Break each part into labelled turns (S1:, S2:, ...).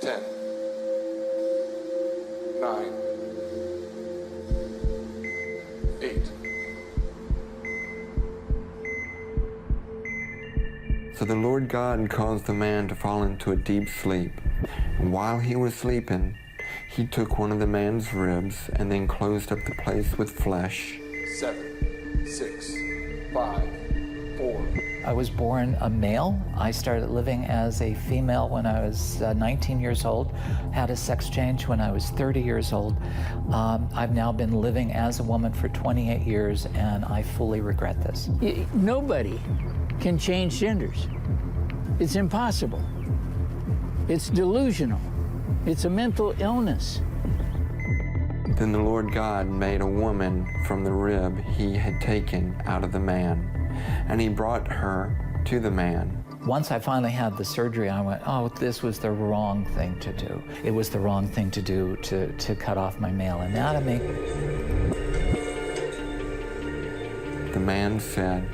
S1: 10, 9, 8.
S2: So the Lord God caused the man to fall into a deep sleep. And while he was sleeping, he took one of the man's ribs and then closed up the place with flesh.
S1: 7, 6, 5, 4.
S3: I was born a male. I started living as a female when I was 19 years old, had a sex change when I was 30 years old. I've now been living as a woman for 28 years, and I fully regret this.
S4: Nobody can change genders. It's impossible. It's delusional. It's a mental illness.
S2: Then the Lord God made a woman from the rib he had taken out of the man, and he brought her to the man.
S3: Once I finally had the surgery, I went, oh, this was the wrong thing to do. It was the wrong thing to do to cut off my male anatomy.
S2: The man said,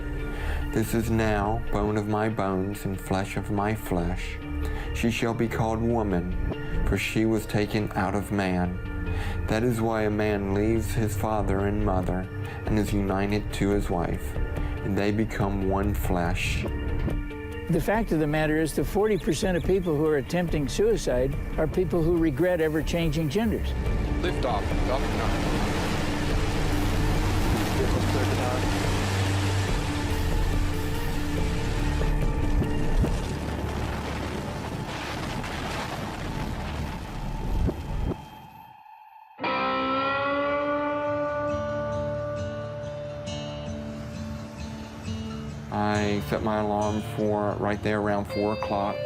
S2: "This is now bone of my bones and flesh of my flesh. She shall be called woman, for she was taken out of man. That is why a man leaves his father and mother and is united to his wife, and they become one flesh."
S4: The fact of the matter is that 40% of people who are attempting suicide are people who regret ever changing genders.
S1: Lift off, Falcon 9. Vehicles clear to 9.
S2: I set my alarm for right there around 4 o'clock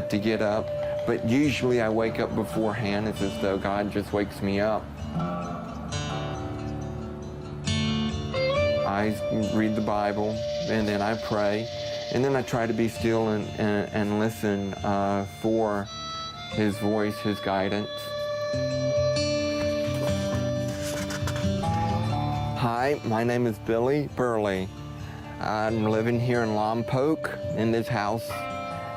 S2: to get up, but usually I wake up beforehand. It's as though God just wakes me up. I read the Bible, and then I pray, and then I try to be still and listen for His voice, His guidance. Hi, my name is Billy Burley. I'm living here in Lompoc in this house,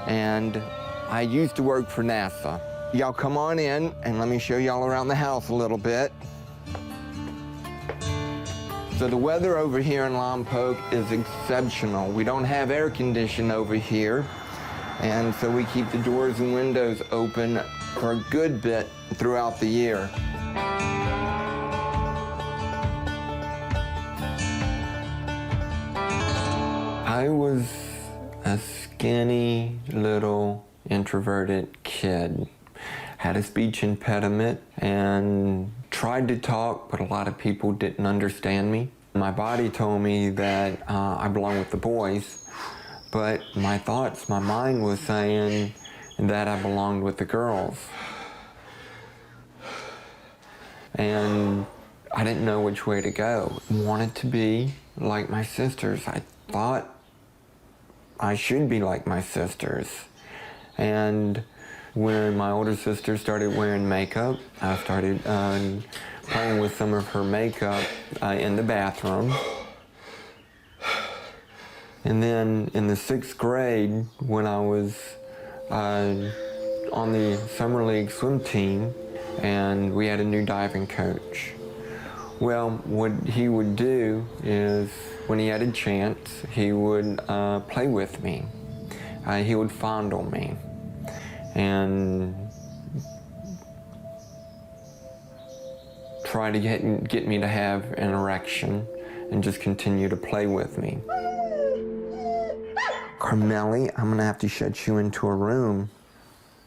S2: and I used to work for NASA. Y'all come on in and let me show y'all around the house a little bit. So the weather over here in Lompoc is exceptional. We don't have air conditioning over here, and so we keep the doors and windows open for a good bit throughout the year. I was a skinny, little, introverted kid. Had a speech impediment and tried to talk, but a lot of people didn't understand me. My body told me that I belong with the boys, but my thoughts, my mind was saying that I belonged with the girls. And I didn't know which way to go. I wanted to be like my sisters. I thought I should be like my sisters. And when my older sister started wearing makeup, I started playing with some of her makeup in the bathroom. And then in the 6th grade, when I was on the Summer League swim team, and we had a new diving coach. Well, what he would do is, when he had a chance, he would play with me. He would fondle me and try to get me to have an erection and just continue to play with me. Carmelli, I'm gonna have to shut you into a room.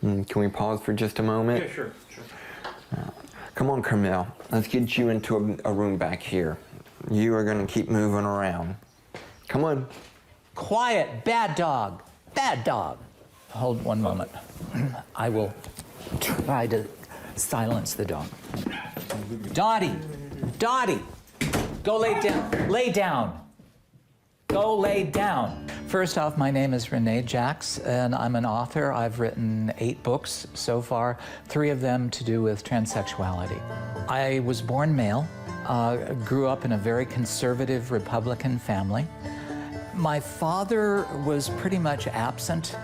S2: Can we pause for just a moment?
S5: Yeah, sure.
S2: Come on, Carmel, let's get you into a room back here. You are gonna keep moving around. Come on.
S3: Quiet, bad dog, bad dog. Hold one moment. I will try to silence the dog. Dottie, Dottie, go lay down, lay down. Go lay down. First off, my name is Renee Jacks, and I'm an author. I've written 8 books so far, 3 of them to do with transsexuality. I was born male, grew up in a very conservative Republican family. My father was pretty much absent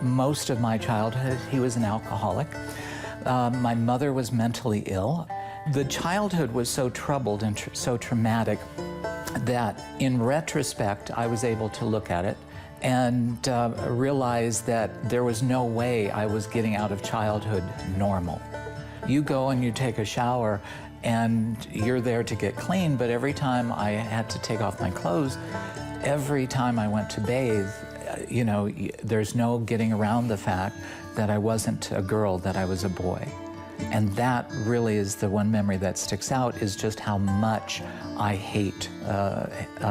S3: most of my childhood. He was an alcoholic. My mother was mentally ill. The childhood was so troubled and so traumatic that in retrospect, I was able to look at it and realize that there was no way I was getting out of childhood normal. You go and you take a shower and you're there to get clean, but every time I had to take off my clothes, every time I went to bathe, you know, there's no getting around the fact that I wasn't a girl, that I was a boy. And that really is the one memory that sticks out, is just how much I hate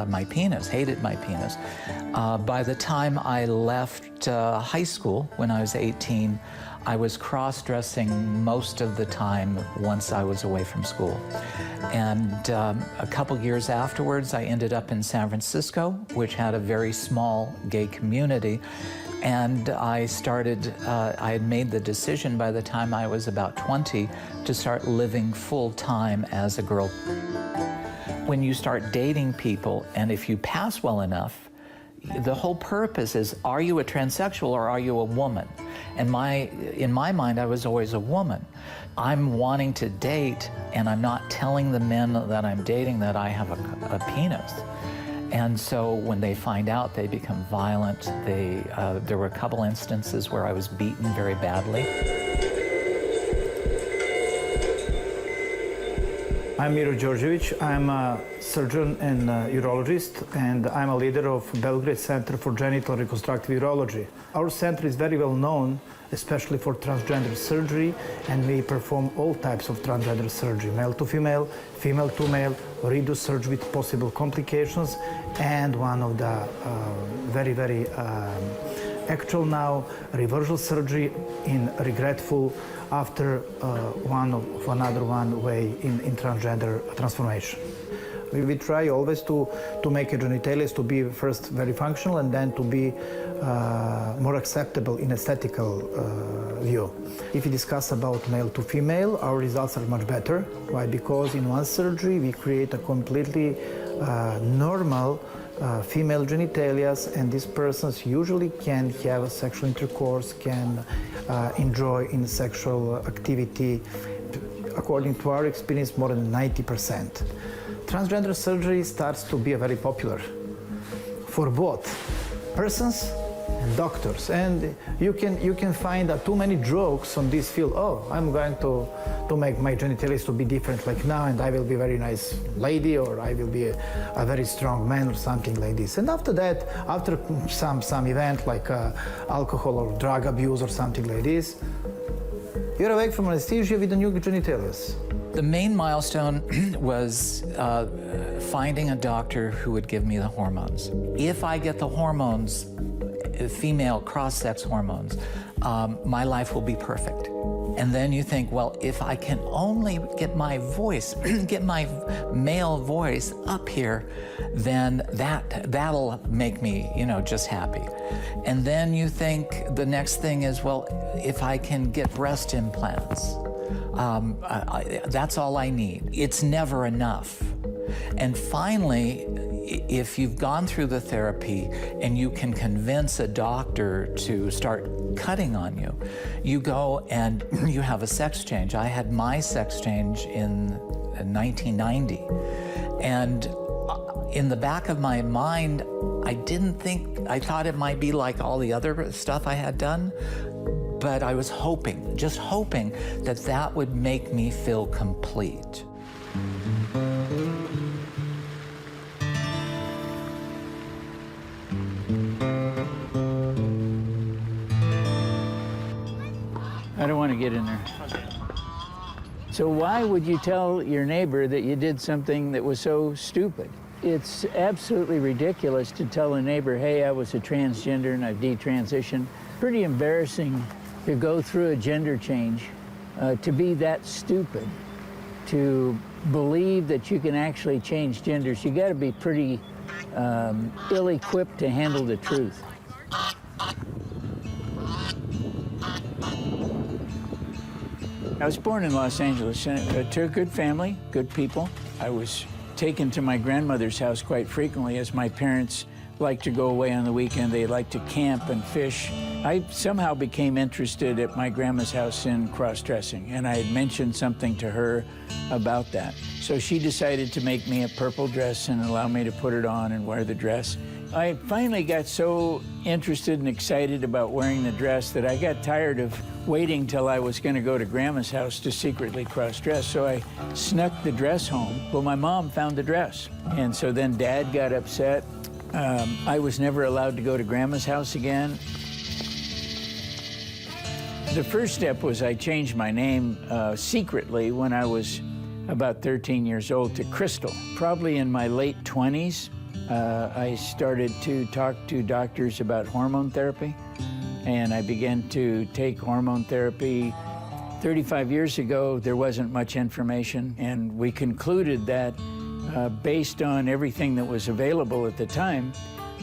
S3: my penis, hated my penis. By the time I left high school, when I was 18, I was cross-dressing most of the time once I was away from school. And a couple years afterwards, I ended up in San Francisco, which had a very small gay community. And I had made the decision by the time I was about 20 to start living full-time as a girl. When you start dating people, and if you pass well enough, the whole purpose is, are you a transsexual or are you a woman? And in my mind, I was always a woman. I'm wanting to date, and I'm not telling the men that I'm dating that I have a penis. And so when they find out, they become violent. There were a couple instances where I was beaten very badly.
S5: I'm Miro Đorđević. I'm a surgeon and urologist, and I'm a leader of Belgrade Center for Genital Reconstructive Urology. Our center is very well known, especially for transgender surgery, and we perform all types of transgender surgery, male to female, female to male, reduced surgery with possible complications, and one of the very actual now, reversal surgery in regretful after another way in transgender transformation. We try always to make a genitalia to be first very functional and then to be more acceptable in aesthetical view. If we discuss about male to female, our results are much better. Why? Because in one surgery we create a completely normal female genitalia, and these persons usually can have a sexual intercourse, can enjoy in sexual activity, according to our experience, more than 90%. Transgender surgery starts to be very popular for both persons and doctors, and you can find too many jokes on this field. Oh, I'm going to make my genitalia to be different like now, and I will be a very nice lady, or I will be a very strong man, or something like this. And after that, after some event like alcohol or drug abuse or something like this, you're awake from anesthesia with the new genitalia.
S3: The main milestone was finding a doctor who would give me the hormones. If I get the hormones, female cross-sex hormones, my life will be perfect. And then you think, well, if I can only get my voice, get my male voice up here, then that'll make me, just happy. And then you think the next thing is, well, if I can get breast implants, that's all I need. It's never enough. And finally, if you've gone through the therapy and you can convince a doctor to start cutting on you, you go and you have a sex change. I had my sex change in 1990. And in the back of my mind, I thought it might be like all the other stuff I had done, but I was hoping, just hoping that would make me feel complete.
S4: I don't want to get in there. So why would you tell your neighbor that you did something that was so stupid? It's absolutely ridiculous to tell a neighbor, hey, I was a transgender and I've detransitioned. Pretty embarrassing to go through a gender change, to be that stupid, to believe that you can actually change genders. You got to be pretty ill-equipped to handle the truth. I was born in Los Angeles to a good family, good people. I was taken to my grandmother's house quite frequently as my parents liked to go away on the weekend. They liked to camp and fish. I somehow became interested at my grandma's house in cross-dressing, and I had mentioned something to her about that. So she decided to make me a purple dress and allow me to put it on and wear the dress. I finally got so interested and excited about wearing the dress that I got tired of waiting till I was going to go to Grandma's house to secretly cross-dress. So I snuck the dress home. Well, my mom found the dress. And so then Dad got upset. I was never allowed to go to Grandma's house again. The first step was I changed my name secretly when I was about 13 years old to Crystal. Probably in my late 20s, I started to talk to doctors about hormone therapy, and I began to take hormone therapy. 35 years ago, there wasn't much information, and we concluded that based on everything that was available at the time,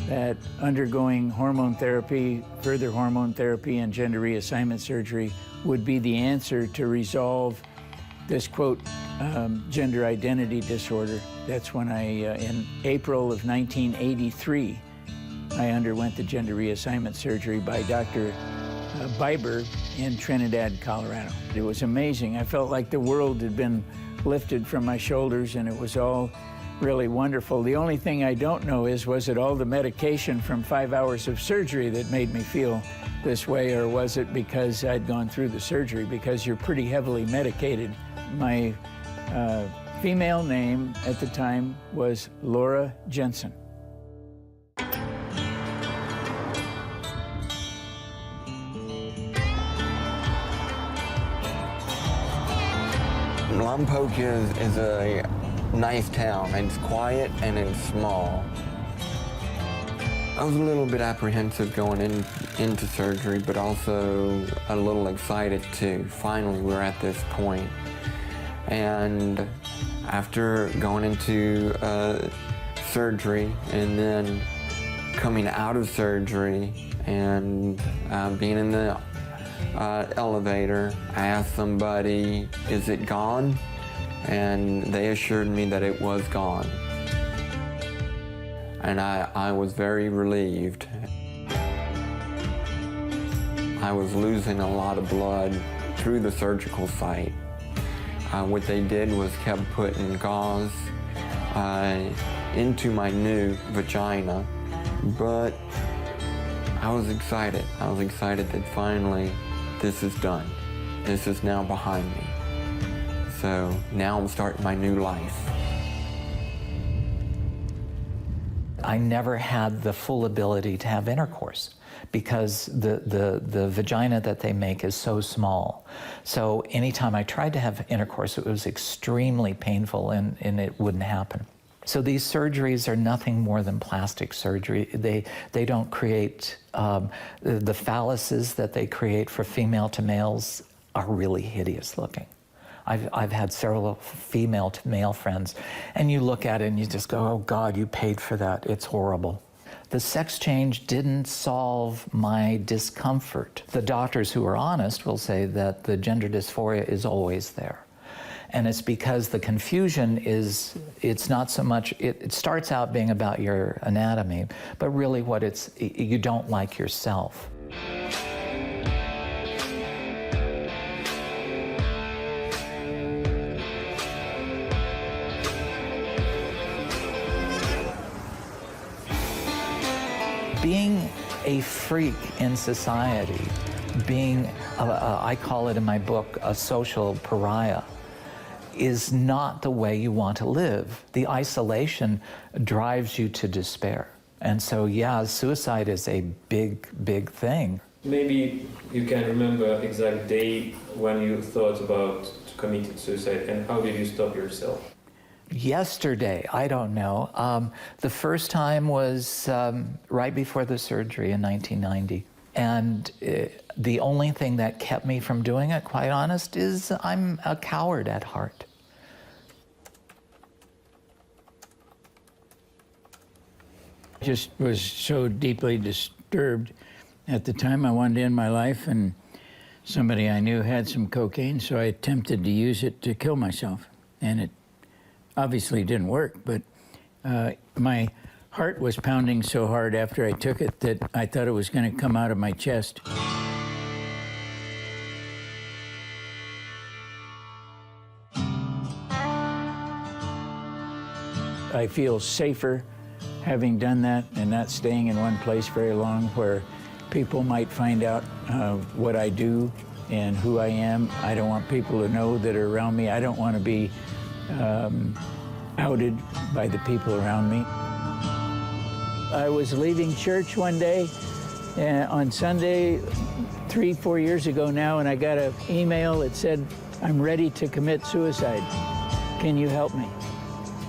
S4: that undergoing hormone therapy, further hormone therapy, and gender reassignment surgery would be the answer to resolve this, quote, gender identity disorder. That's when in April of 1983, I underwent the gender reassignment surgery by Dr. Biber in Trinidad, Colorado. It was amazing. I felt like the world had been lifted from my shoulders, and it was all really wonderful. The only thing I don't know is, was it all the medication from 5 hours of surgery that made me feel this way, or was it because I'd gone through the surgery? Because you're pretty heavily medicated. My female name at the time was Laura Jensen.
S2: Lompoc is a nice town. It's quiet and it's small. I was a little bit apprehensive going into surgery, but also a little excited too. Finally, we're at this point. And after going into surgery and then coming out of surgery and being in the elevator, I asked somebody, "Is it gone?" And they assured me that it was gone. And I was very relieved. I was losing a lot of blood through the surgical site. What they did was kept putting gauze into my new vagina, but I was excited. I was excited that finally this is done. This is now behind me. So now I'm starting my new life.
S3: I never had the full ability to have intercourse because the vagina that they make is so small. So anytime I tried to have intercourse, it was extremely painful and it wouldn't happen. So these surgeries are nothing more than plastic surgery. They don't create, the phalluses that they create for female to males are really hideous looking. I've had several female to male friends, and you look at it and you just go, oh God, you paid for that, it's horrible. The sex change didn't solve my discomfort. The doctors who are honest will say that the gender dysphoria is always there. And it's because the confusion is, it's not so much, it starts out being about your anatomy, but really what it's, you don't like yourself. Being a freak in society, being, I call it in my book, a social pariah, is not the way you want to live. The isolation drives you to despair. And so, yeah, suicide is a big, big thing.
S6: Maybe you can remember exact day when you thought about committing suicide, and how did you stop yourself?
S3: Yesterday, I don't know. The first time was right before the surgery in 1990. And the only thing that kept me from doing it, quite honest, is I'm a coward at heart.
S4: I just was so deeply disturbed. At the time, I wanted to end my life, and somebody I knew had some cocaine, so I attempted to use it to kill myself. And it obviously didn't work, but my heart was pounding so hard after I took it that I thought it was going to come out of my chest. I feel safer having done that and not staying in one place very long where people might find out what I do and who I am. I don't want people to know that are around me. I don't want to be outed by the people around me. I was leaving church one day on Sunday 3-4 years ago now, and I got an email that said, "I'm ready to commit suicide. Can you help me?"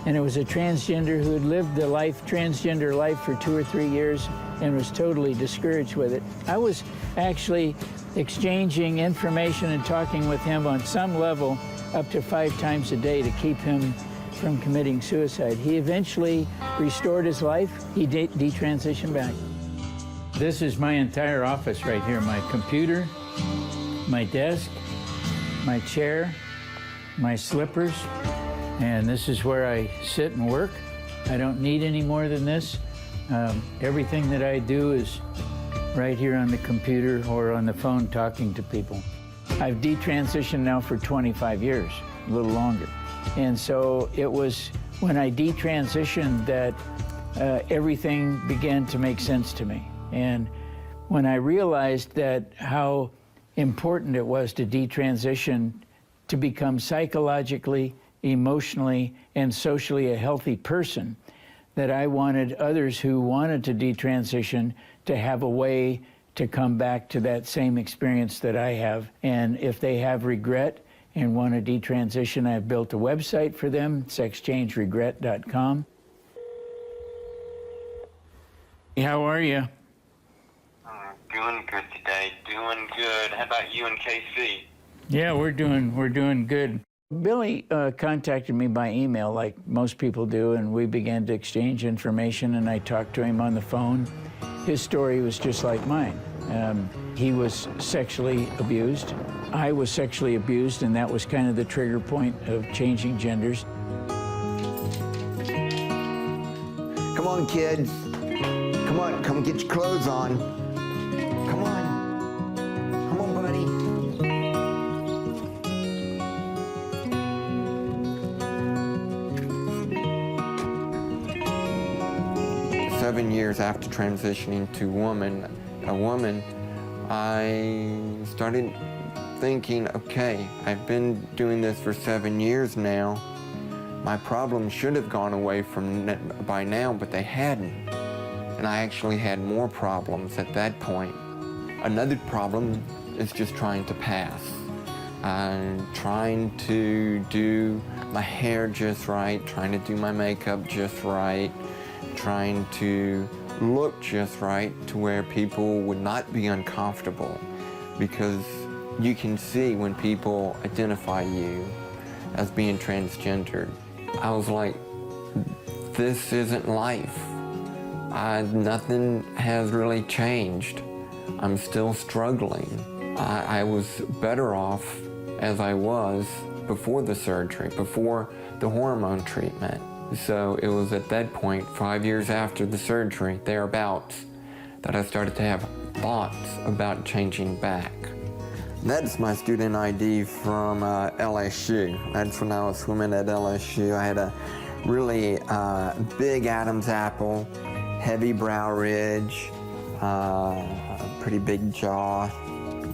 S4: And it was a transgender who had lived the transgender life for 2 or 3 years and was totally discouraged with it. I was actually exchanging information and talking with him on some level up to 5 times a day to keep him from committing suicide. He eventually restored his life. He detransitioned back. This is my entire office right here. My computer, my desk, my chair, my slippers, and this is where I sit and work. I don't need any more than this. Everything that I do is right here on the computer or on the phone talking to people. I've detransitioned now for 25 years, a little longer. And so it was when I detransitioned that everything began to make sense to me. And when I realized that how important it was to detransition to become psychologically, emotionally, and socially a healthy person, that I wanted others who wanted to detransition to have a way to come back to that same experience that I have. And if they have regret and want to detransition, I've built a website for them, sexchangeregret.com. How are you?
S7: Doing good today, doing good. How about you and KC?
S4: Yeah, we're doing good. Billy contacted me by email like most people do, and we began to exchange information, and I talked to him on the phone. His story was just like mine. He was sexually abused. I was sexually abused, and that was kind of the trigger point of changing genders.
S2: Come on, kids. Come on, come get your clothes on. Come on. Come on, buddy. 7 years after transitioning to a woman, I started thinking, okay, I've been doing this for 7 years now. My problems should have gone away by now, but they hadn't. And I actually had more problems at that point. Another problem is just trying to pass. Trying to do my hair just right, trying to do my makeup just right, trying to look just right to where people would not be uncomfortable, because you can see when people identify you as being transgendered. I was like, this isn't life. Nothing has really changed. I'm still struggling. I was better off as I was before the surgery, before the hormone treatment. So it was at that point, 5 years after the surgery, thereabouts, that I started to have thoughts about changing back. That's my student ID from LSU. That's when I was swimming at LSU. I had a really big Adam's apple, heavy brow ridge, pretty big jaw.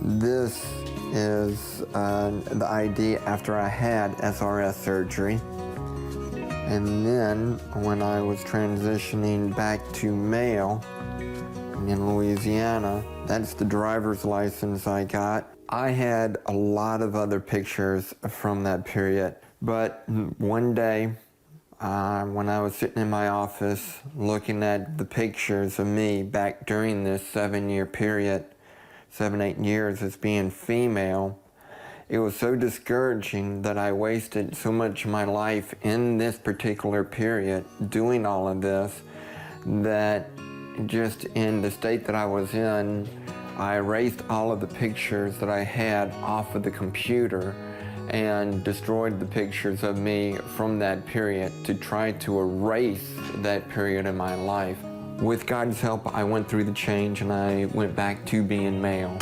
S2: This is the ID after I had SRS surgery. And then when I was transitioning back to male in Louisiana, that's the driver's license I got. I had a lot of other pictures from that period, but one day when I was sitting in my office looking at the pictures of me back during this 7-year period, 7-8 years as being female, it was so discouraging that I wasted so much of my life in this particular period doing all of this, that just in the state that I was in, I erased all of the pictures that I had off of the computer and destroyed the pictures of me from that period to try to erase that period in my life. With God's help, I went through the change and I went back to being male.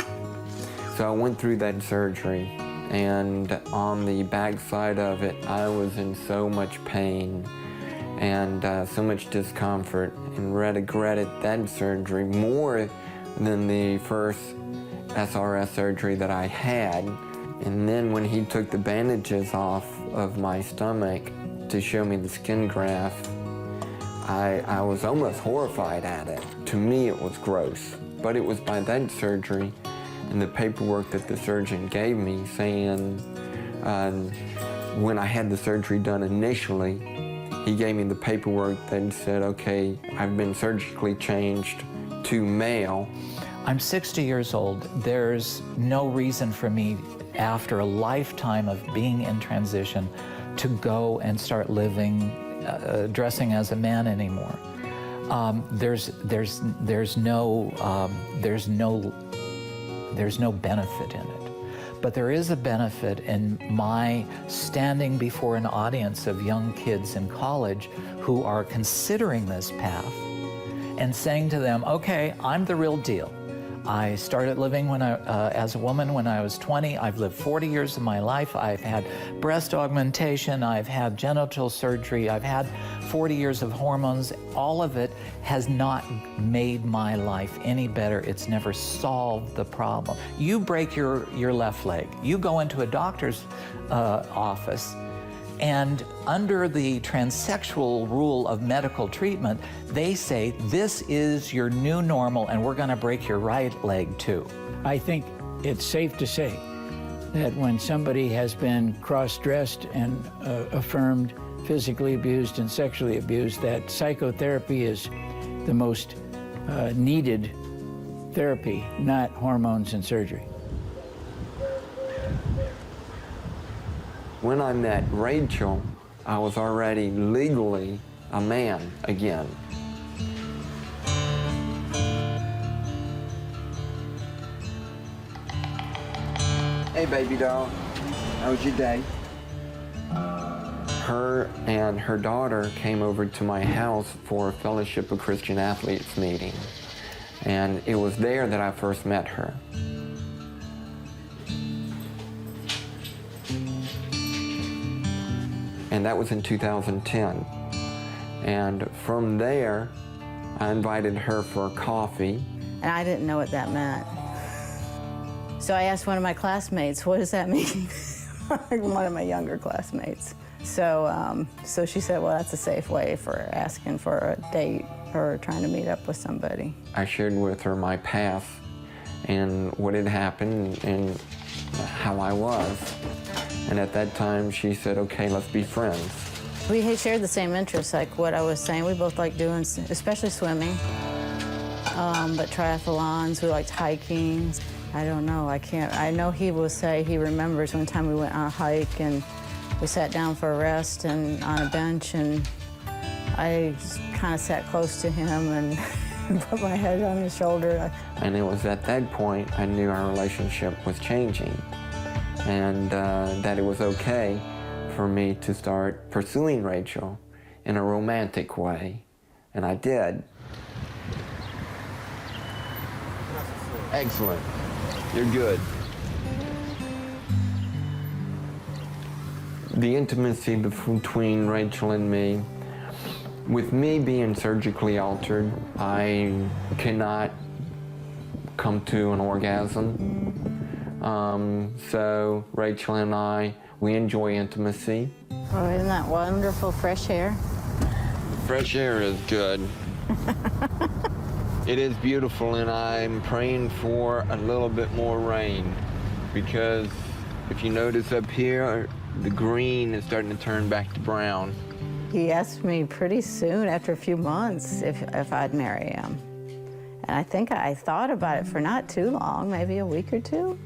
S2: So I went through that surgery, and on the backside of it, I was in so much pain and so much discomfort, and regretted that surgery more than the first SRS surgery that I had. And then when he took the bandages off of my stomach to show me the skin graft, I was almost horrified at it. To me, it was gross. But it was by that surgery and the paperwork that the surgeon gave me saying, when I had the surgery done initially, he gave me the paperwork that said, okay, I've been surgically changed to male.
S3: I'm 60 years old. There's no reason for me, after a lifetime of being in transition, to go and start living, dressing as a man anymore. There's no benefit in it. But there is a benefit in my standing before an audience of young kids in college who are considering this path and saying to them, okay, I'm the real deal. I started living as a woman when I was 20. I've lived 40 years of my life. I've had breast augmentation. I've had genital surgery. I've had 40 years of hormones. All of it has not made my life any better. It's never solved the problem. You break your left leg. You go into a doctor's office, and under the transsexual rule of medical treatment, they say, this is your new normal and we're gonna break your right leg too.
S4: I think it's safe to say that when somebody has been cross-dressed and affirmed physically abused and sexually abused, that psychotherapy is the most needed therapy, not hormones and surgery.
S2: When I met Rachel, I was already legally a man again. Hey, baby doll. How was your day? Her and her daughter came over to my house for a Fellowship of Christian Athletes meeting. And it was there that I first met her. And that was in 2010. And from there, I invited her for a coffee.
S8: And I didn't know what that meant. So I asked one of my classmates, what does that mean? One of my younger classmates. So she said, well, that's a safe way for asking for a date or trying to meet up with somebody. I shared with her my past and what had happened and how I was. And at that time, she said, okay, let's be friends. We shared the same interests, like what I was saying. We both like doing, especially swimming, but triathlons, we liked hiking. I don't know, I know he will say he remembers one time we went on a hike and we sat down for a rest and on a bench, and I kind of sat close to him and put my head on his shoulder. And it was at that point I knew our relationship was changing, and that it was okay for me to start pursuing Rachel in a romantic way, and I did. Excellent. You're good. The intimacy between Rachel and me, with me being surgically altered, I cannot come to an orgasm. So Rachel and I, we enjoy intimacy. Oh, isn't that wonderful, fresh air? Fresh air is good. It is beautiful, and I'm praying for a little bit more rain, because if you notice up here, the green is starting to turn back to brown. He asked me pretty soon, after a few months, if I'd marry him. And I think I thought about it for not too long, maybe a week or two,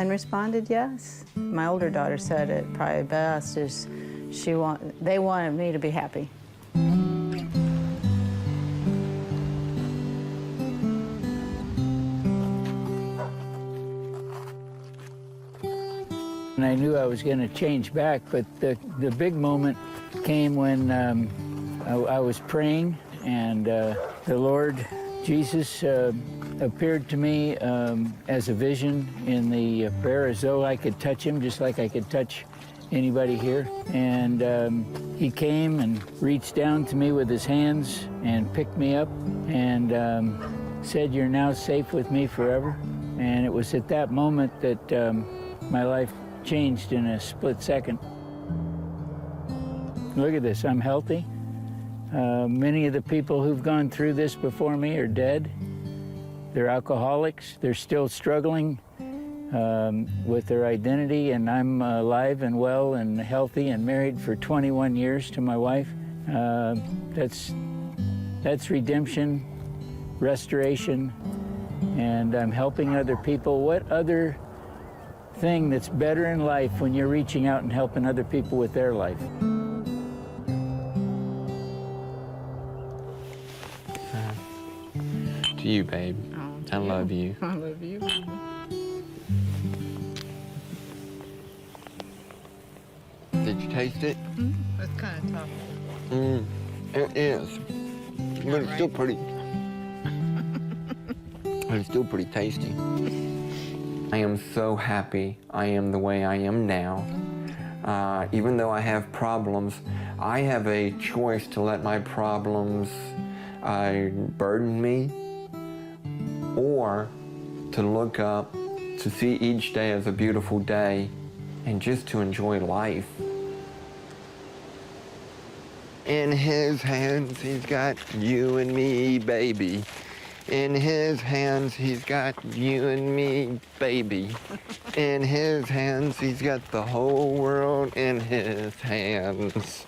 S8: and responded yes. My older daughter said it probably best is they wanted me to be happy.
S4: And I knew I was going to change back, but the big moment came when I was praying, and the Lord Jesus appeared to me as a vision in the prayer, as though I could touch him, just like I could touch anybody here. And he came and reached down to me with his hands and picked me up and said, "You're now safe with me forever." And it was at that moment that my life changed in a split second. Look at this, I'm healthy. Many of the people who've gone through this before me are dead. They're alcoholics. They're still struggling with their identity, and I'm alive and well and healthy and married for 21 years to my wife. That's redemption, restoration, and I'm helping other people. What other thing that's better in life when you're reaching out and helping other people with their life?
S2: To you, babe. I love you.
S8: I love you.
S2: Did you taste it?
S8: It's kind of tough.
S2: It is. But it's still pretty. It's still pretty tasty. I am so happy I am the way I am now. Even though I have problems, I have a choice to let my problems burden me, or to look up, to see each day as a beautiful day, and just to enjoy life. In his hands, he's got you and me, baby. In his hands, he's got you and me, baby. In his hands, he's got the whole world in his hands.